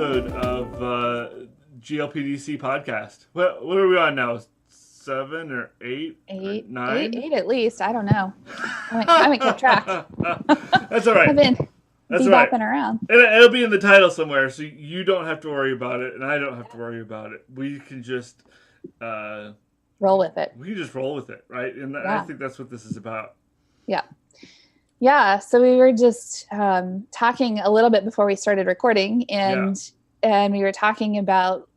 episode of GLPDC Podcast. What are we on now? 7 or 8? 8? 9? 8 at least. I don't know. I haven't kept track. That's all right. I've been bebopping around. It'll be in the title somewhere, so you don't have to worry about it, and I don't have to worry about it. We can just roll with it. We can just roll with it, right? And I think that's what this is about. Yeah. Yeah. So we were just talking a little bit before we started recording, and we were talking about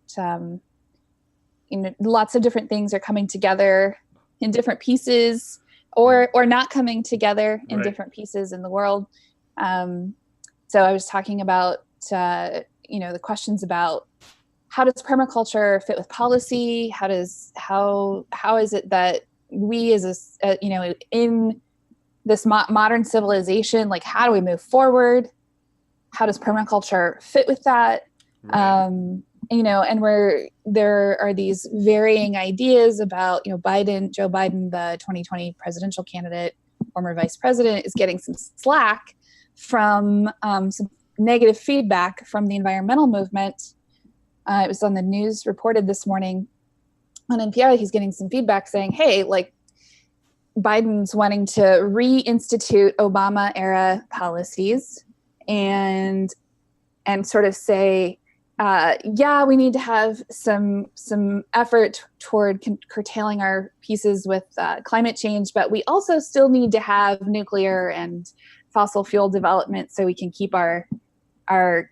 lots of different things are coming together in different pieces, or not coming together in different pieces in the world. So I was talking about the questions about how does permaculture fit with policy? How is it that we as in this modern civilization, like how do we move forward? How does permaculture fit with that? Right. And there are these varying ideas about, Joe Biden, the 2020 presidential candidate, former vice president, is getting some slack from some negative feedback from the environmental movement. It was on the news reported this morning on NPR. He's getting some feedback saying, hey, like Biden's wanting to reinstitute Obama era policies and sort of say, we need to have some effort toward curtailing our pieces with climate change, but we also still need to have nuclear and fossil fuel development so we can keep our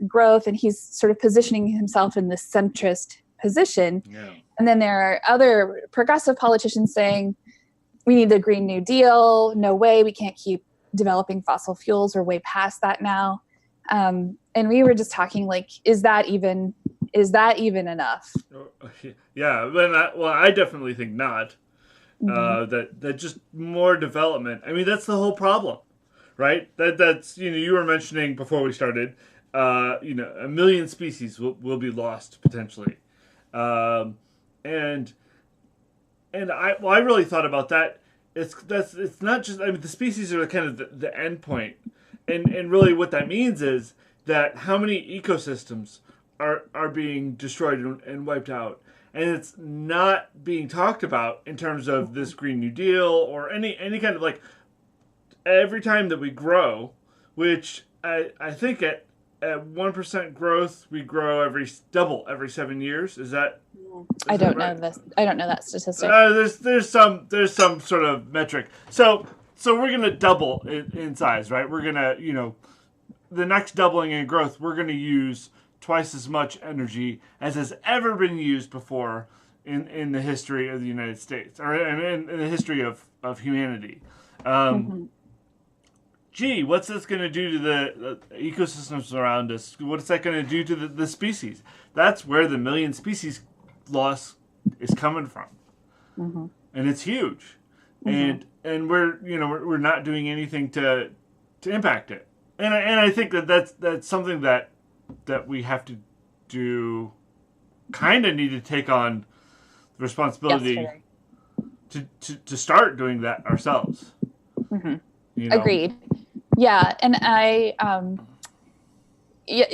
growth. And he's sort of positioning himself in this centrist position. Yeah. And then there are other progressive politicians saying, we need the Green New Deal. No way, we can't keep developing fossil fuels. We're way past that now. And we were just talking like, is that even enough? Yeah, I definitely think not. Mm-hmm. That just more development. I mean, that's the whole problem, right? That's you were mentioning before we started. 1 million species will be lost potentially, and I really thought about that. It's not just, the species are kind of the end point. And really what that means is that how many ecosystems are being destroyed and wiped out. And it's not being talked about in terms of this Green New Deal or any kind of like, every time that we grow, which I think at 1% growth, we grow double every 7 years. Is that? I don't know this. I don't know that statistic. There's some sort of metric. So we're going to double in size, right? We're going to, the next doubling in growth, we're going to use twice as much energy as has ever been used before in the history of the United States, or in the history of humanity. Gee, what's this going to do to the ecosystems around us? What's that going to do to the species? That's where the 1 million species loss is coming from. Mm-hmm. And it's huge. Mm-hmm. And we're not doing anything to impact it. And I think that's something that we have to do, kind of need to take on the responsibility to start doing that ourselves. Mm-hmm. Agreed. Yeah, and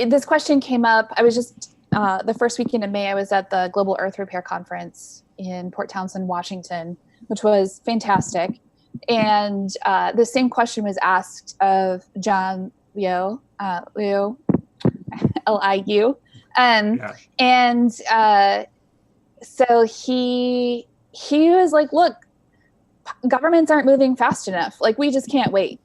this question came up. I was just the first weekend in May. I was at the Global Earth Repair Conference in Port Townsend, Washington, which was fantastic. And the same question was asked of John Liu, Liu, and so he was like, "Look, governments aren't moving fast enough. Like, we just can't wait.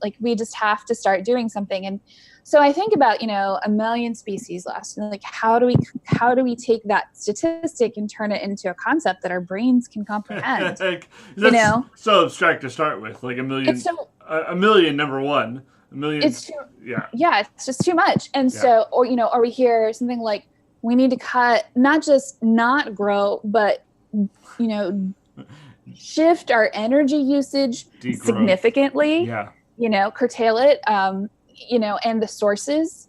Like we just have to start doing something." And so I think about 1 million species lost, and like how do we take that statistic and turn it into a concept that our brains can comprehend? So abstract to start with, like 1 million. A million, number one. 1 million. It's just too much. And so, or we hear something like, we need to cut, not grow, but shift our energy usage significantly. Curtail it. And the sources.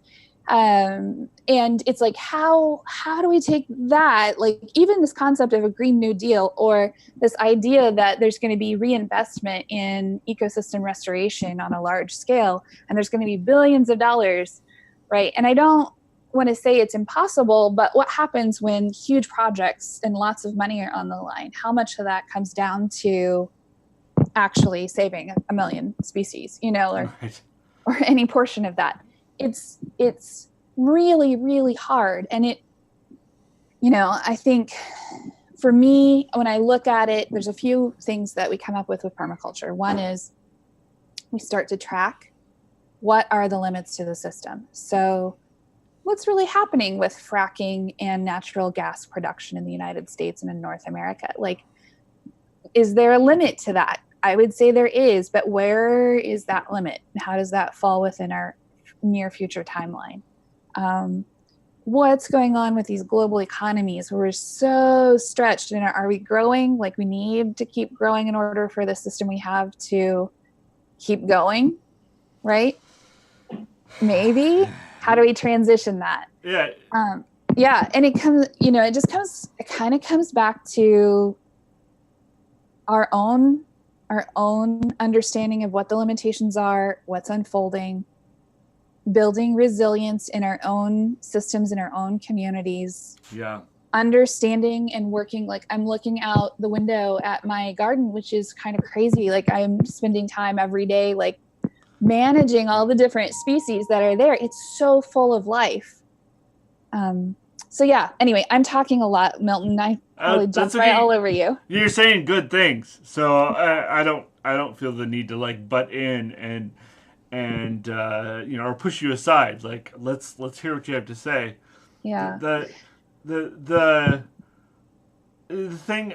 And it's like, how do we take that? Like even this concept of a Green New Deal, or this idea that there's going to be reinvestment in ecosystem restoration on a large scale, and there's going to be billions of dollars, right? And I don't want to say it's impossible, but what happens when huge projects and lots of money are on the line? How much of that comes down to actually saving a million species, or any portion of that? It's really, really hard. And I think for me, when I look at it, there's a few things that we come up with permaculture. One is we start to track what are the limits to the system. So what's really happening with fracking and natural gas production in the United States and in North America? Like, is there a limit to that? I would say there is, but where is that limit? How does that fall within our near future timeline? What's going on with these global economies where we're so stretched, and are we growing? Like, we need to keep growing in order for the system we have to keep going, right? Maybe. How do we transition that? Yeah. Yeah. And it kind of comes back to our own understanding of what the limitations are, what's unfolding, building resilience in our own systems, in our own communities. Yeah. Understanding and working. Like, I'm looking out the window at my garden, which is kind of crazy. Like, I'm spending time every day, like, managing all the different species that are there. It's so full of life. So yeah, anyway, I'm talking a lot, Milton. I probably jumped right all over you. You're saying good things. So I don't feel the need to like butt in and or push you aside. Like, let's hear what you have to say. Yeah. The thing,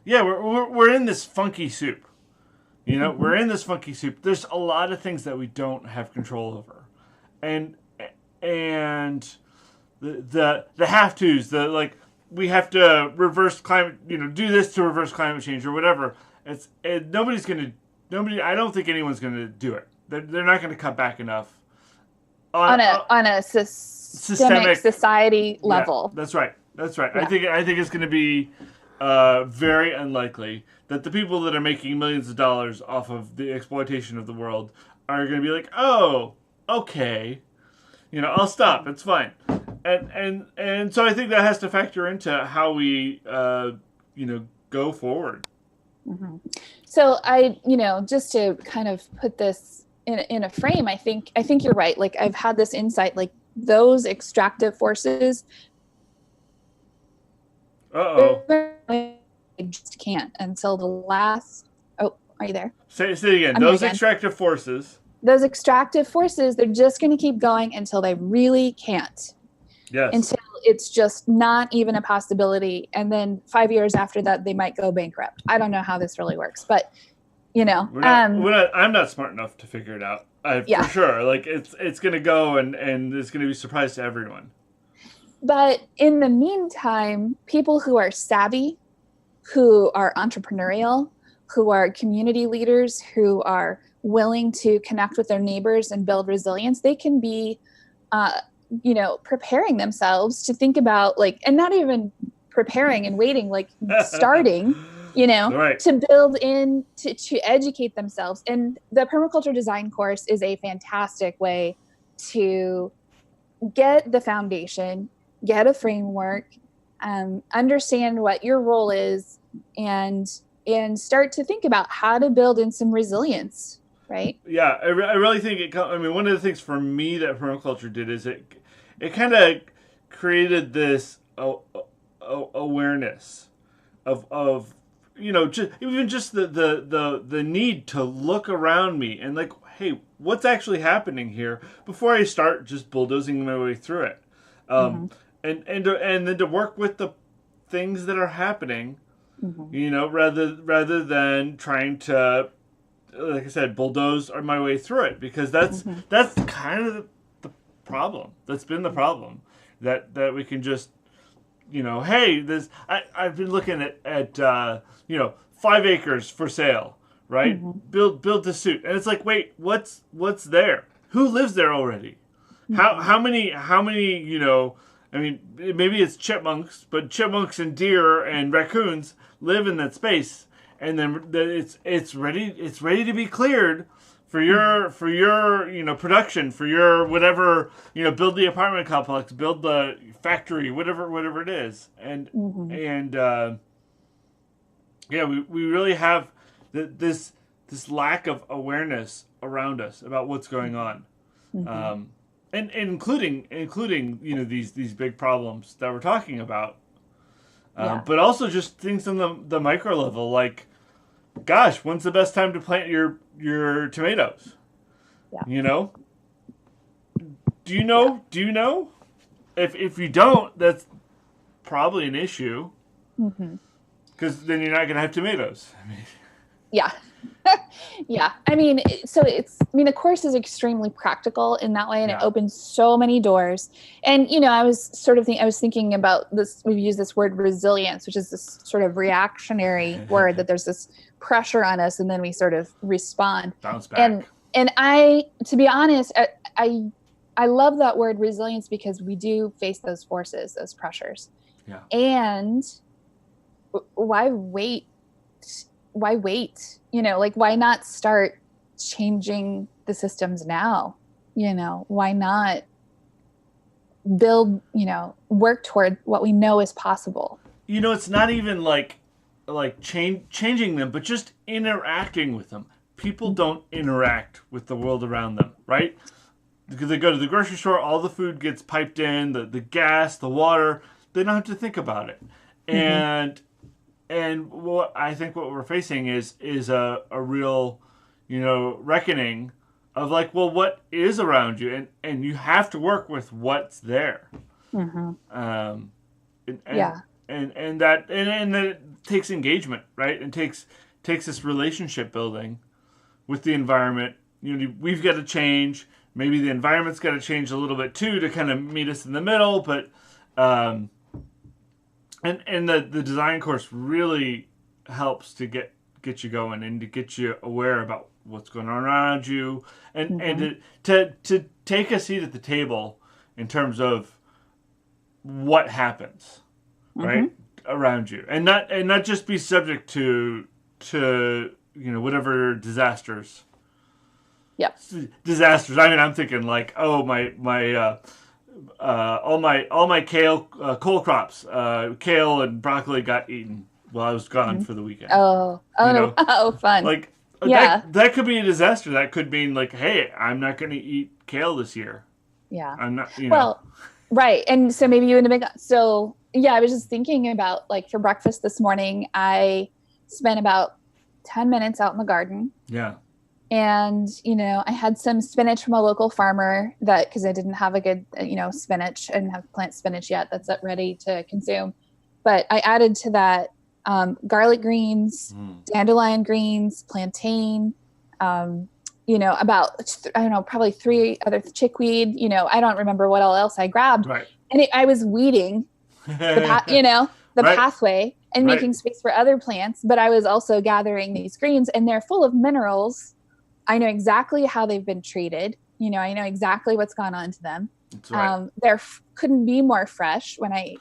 yeah, we're in this funky soup. We're in this funky soup. There's a lot of things that we don't have control over, and the have-tos, we have to reverse climate, do this to reverse climate change or whatever. I don't think anyone's gonna do it. They're not gonna cut back enough on a systemic society level. Yeah, that's right. Yeah. I think it's gonna be very unlikely that the people that are making millions of dollars off of the exploitation of the world are going to be like, oh, okay, I'll stop. It's fine. And so I think that has to factor into how we, go forward. Mm-hmm. So just to kind of put this in a frame, I think you're right. Like, I've had this insight, like, those extractive forces. I just can't until the last. Oh, are you there? Say it again. Those extractive forces. Those extractive forces, they're just going to keep going until they really can't. Yes. Until it's just not even a possibility. And then 5 years after that, they might go bankrupt. I don't know how this really works, but I'm not smart enough to figure it out. For sure. Like, it's going to go and it's going to be a surprise to everyone. But in the meantime, people who are savvy, who are entrepreneurial, who are community leaders, who are willing to connect with their neighbors and build resilience, they can be, preparing themselves to think about, like, and not even preparing and waiting, like starting, right. to build in, to educate themselves. And the permaculture design course is a fantastic way to get the foundation, get a framework, understand what your role is, and start to think about how to build in some resilience, right? Yeah, I really think one of the things for me that permaculture did is it kind of created this awareness of just the need to look around me and, like, hey, what's actually happening here before I start just bulldozing my way through it. And then to work with the things that are happening, rather than trying to, like I said, bulldoze my way through it, because that's kind of the problem. That's been the problem, that we can just, hey, I've been looking at 5 acres for sale, right? Build the suit, and it's like, wait, what's there? Who lives there already? How many? Maybe it's chipmunks, but chipmunks and deer and raccoons live in that space, and then it's ready to be cleared, for your production, for your whatever, build the apartment complex, build the factory, whatever it is. And we really have this lack of awareness around us about what's going on. And including these big problems that we're talking about. But also just things on the micro level, like, gosh, when's the best time to plant your tomatoes? Yeah. Do you know? If you don't, that's probably an issue. Because then you're not going to have tomatoes. Yeah. Yeah. The course is extremely practical in that way, and it opens so many doors. And, I was thinking about this, we've used this word resilience, which is this sort of reactionary word that there's this pressure on us and then we sort of respond. Bounce back. And to be honest, I love that word resilience because we do face those forces, those pressures. Yeah. And why wait? Why not start changing the systems now? Why not build, work toward what we know is possible? It's not even like changing them, but just interacting with them. People don't interact with the world around them, right? Because they go to the grocery store, all the food gets piped in, the gas, the water, they don't have to think about it. And what I think what we're facing is a real, reckoning of like, well, what is around you, and you have to work with what's there. And that it takes engagement, right? And takes this relationship building with the environment. We've got to change. Maybe the environment's got to change a little bit too to kind of meet us in the middle, but. And the design course really helps to get you going and to get you aware about what's going on around you, and to take a seat at the table in terms of what happens right around you, and not just be subject to whatever disasters. Yeah. Disasters. I mean, I'm thinking like, oh, my all my kale cole crops, kale and broccoli got eaten while I was gone for the weekend. Oh, fun! Like, that could be a disaster. That could mean like, hey, I'm not going to eat kale this year. Yeah, I'm not. Well, right, and so maybe you wouldn't have been. So yeah, I was just thinking about like for breakfast this morning, I spent about 10 minutes out in the garden. Yeah. And, I had some spinach from a local farmer because I didn't have a good, spinach. I didn't have plant spinach yet that's ready to consume. But I added to that garlic greens, dandelion greens, plantain, probably 3 other chickweed. I don't remember what all else I grabbed. Right. And I was weeding the pathway and making space for other plants. But I was also gathering these greens, and they're full of minerals. I know exactly how they've been treated. I know exactly what's gone on to them. That's right. They're couldn't be more fresh when I,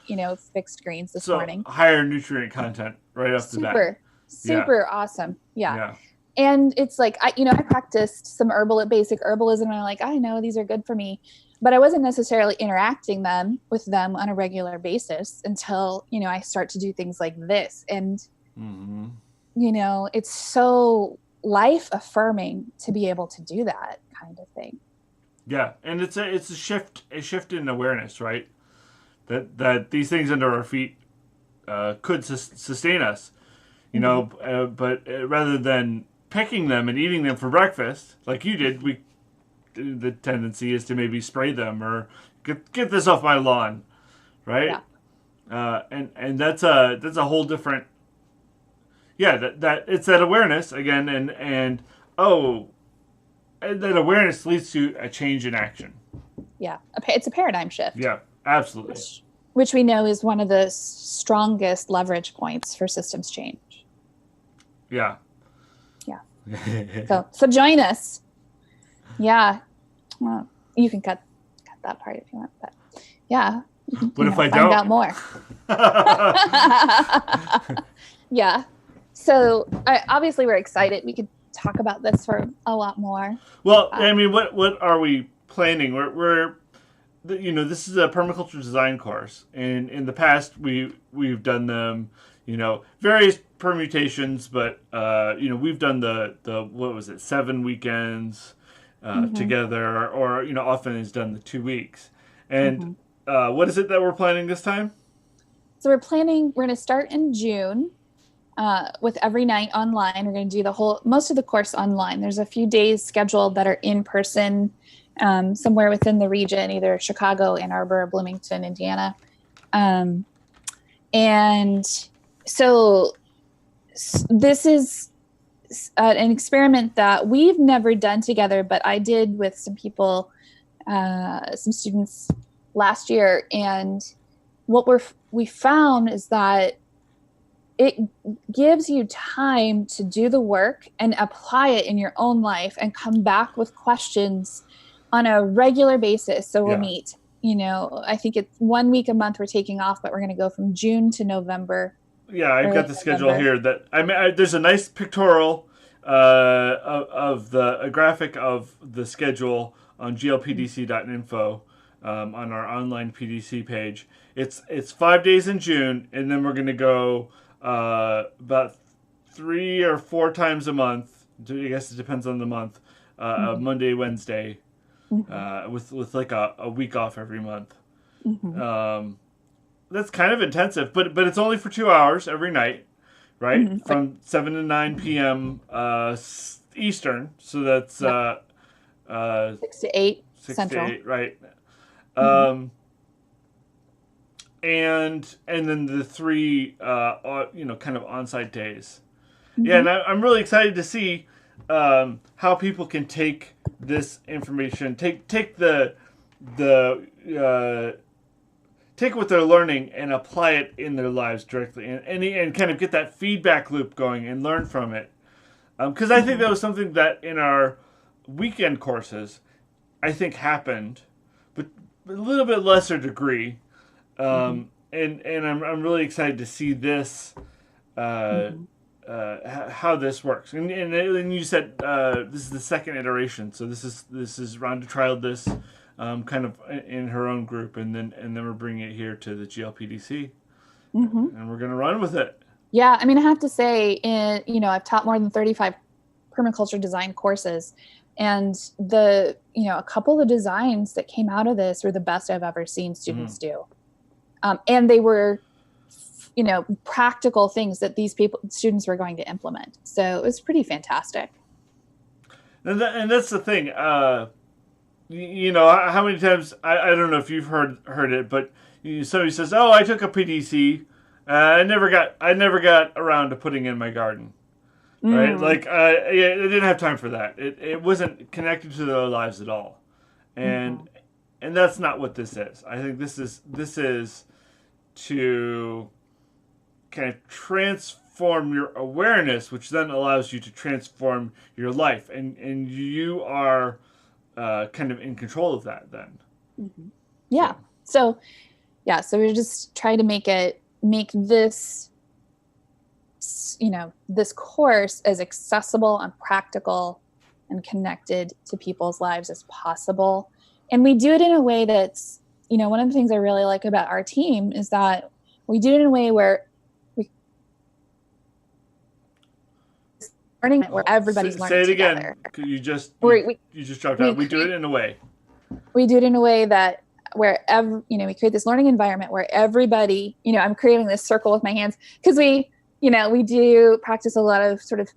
fixed greens this morning. Higher nutrient content right off the bat. Super awesome. Yeah. And it's like, I practiced some basic herbalism, and I'm like, I know these are good for me, but I wasn't necessarily interacting with them on a regular basis until, I start to do things like this. And, it's so life affirming to be able to do that kind of thing. Yeah, and it's a shift in awareness, right? That these things under our feet could sustain us, but rather than picking them and eating them for breakfast like you did, the tendency is to maybe spray them or get this off my lawn, right? Yeah. And that's a whole different. Yeah, that it's that awareness again, and that awareness leads to a change in action. Yeah, it's a paradigm shift. Yeah, absolutely. Which we know is one of the strongest leverage points for systems change. Yeah. Yeah. So join us. Yeah. Well, you can cut that part if you want, but yeah. But if I find don't? out more. Yeah. So obviously we're excited. We could talk about this for a lot more. Well, I mean, what are we planning? We're this is a permaculture design course, and in the past we've done them, various permutations, but we've done the what was it, 7 weekends together, or often it's done the 2 weeks. And what is it that we're planning this time? So we're going to start in June with every night online. We're going to do most of the course online. There's a few days scheduled that are in person somewhere within the region, either Chicago, Ann Arbor, Bloomington, Indiana. And so this is an experiment that we've never done together, but I did with some people, some students last year. And what we found is that it gives you time to do the work and apply it in your own life and come back with questions on a regular basis. So we'll meet, I think it's 1 week a month we're taking off, but we're going to go from June to November. Yeah, I've got the schedule here. There's a nice pictorial of a graphic of the schedule on glpdc.info on our online PDC page. It's 5 days in June, and then we're going to go about 3 or 4 times a month. I guess it depends on the month. Monday, Wednesday, with like a week off every month. That's kind of intensive, but it's only for 2 hours every night, right? From 7 to 9 p.m. Eastern. So that's 6 to 8 Central. 6 to 8, right? And then the 3 kind of on-site days. Yeah, and I'm really excited to see how people can take this information, take what they're learning and apply it in their lives directly, and kind of get that feedback loop going and learn from it. Because I think that was something that in our weekend courses, I think happened, but a little bit lesser degree. And I'm really excited to see this, how this works. And you said this is the second iteration, so this is Rhonda trialed this kind of in her own group, and then we're bringing it here to the GLPDC, and we're going to run with it. Yeah, I mean, I have to say, I've taught more than 35 permaculture design courses, and a couple of designs that came out of this were the best I've ever seen students do. And they were, practical things that students were going to implement. So it was pretty fantastic. And that's the thing. How many times, I don't know if you've heard it, but somebody says, "Oh, I took a PDC. I never got around to putting in my garden." Right? Like, I didn't have time for that. It wasn't connected to their lives at all. And that's not what this is. I think this is to kind of transform your awareness, which then allows you to transform your life. And you are kind of in control of that then. Yeah. So we're just trying to make this, this course as accessible and practical and connected to people's lives as possible. And we do it in a way that's, one of the things I really like about our team is that we do it in a way where everybody's learning together. Say it again. You just dropped out. We do it in a way. We do it in a way that where we create this learning environment where everybody, I'm creating this circle with my hands because we do practice a lot of sort of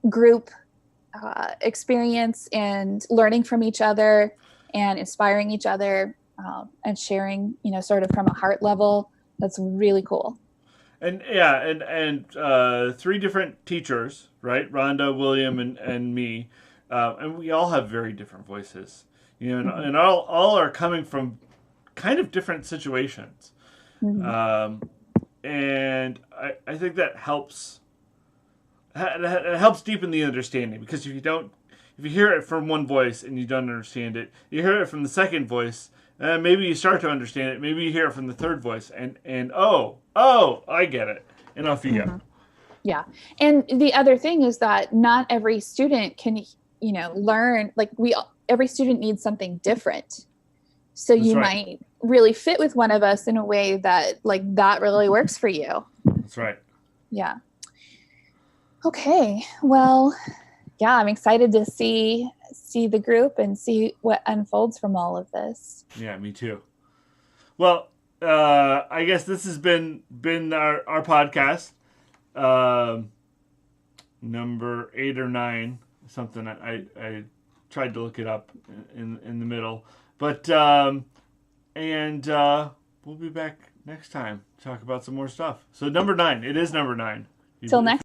group experience and learning from each other and inspiring each other and sharing, sort of from a heart level. That's really cool. And 3 different teachers, right? Rhonda, William, and me. And we all have very different voices, and all are coming from kind of different situations. And I think that helps. It helps deepen the understanding, because if you hear it from one voice and you don't understand it, you hear it from the second voice, maybe you start to understand it. Maybe you hear it from the third voice, and oh, I get it, and off you go. Yeah. And the other thing is that not every student can, learn, like every student needs something different. So That's you right. might really fit with one of us in a way that that really works for you. That's right. Yeah. Okay. Well, yeah, I'm excited to see the group and see what unfolds from all of this. Yeah, me too. Well, I guess this has been our podcast, number 8 or 9, something. I tried to look it up in the middle, but we'll be back next time to talk about some more stuff. So number 9, it is number 9. Till next.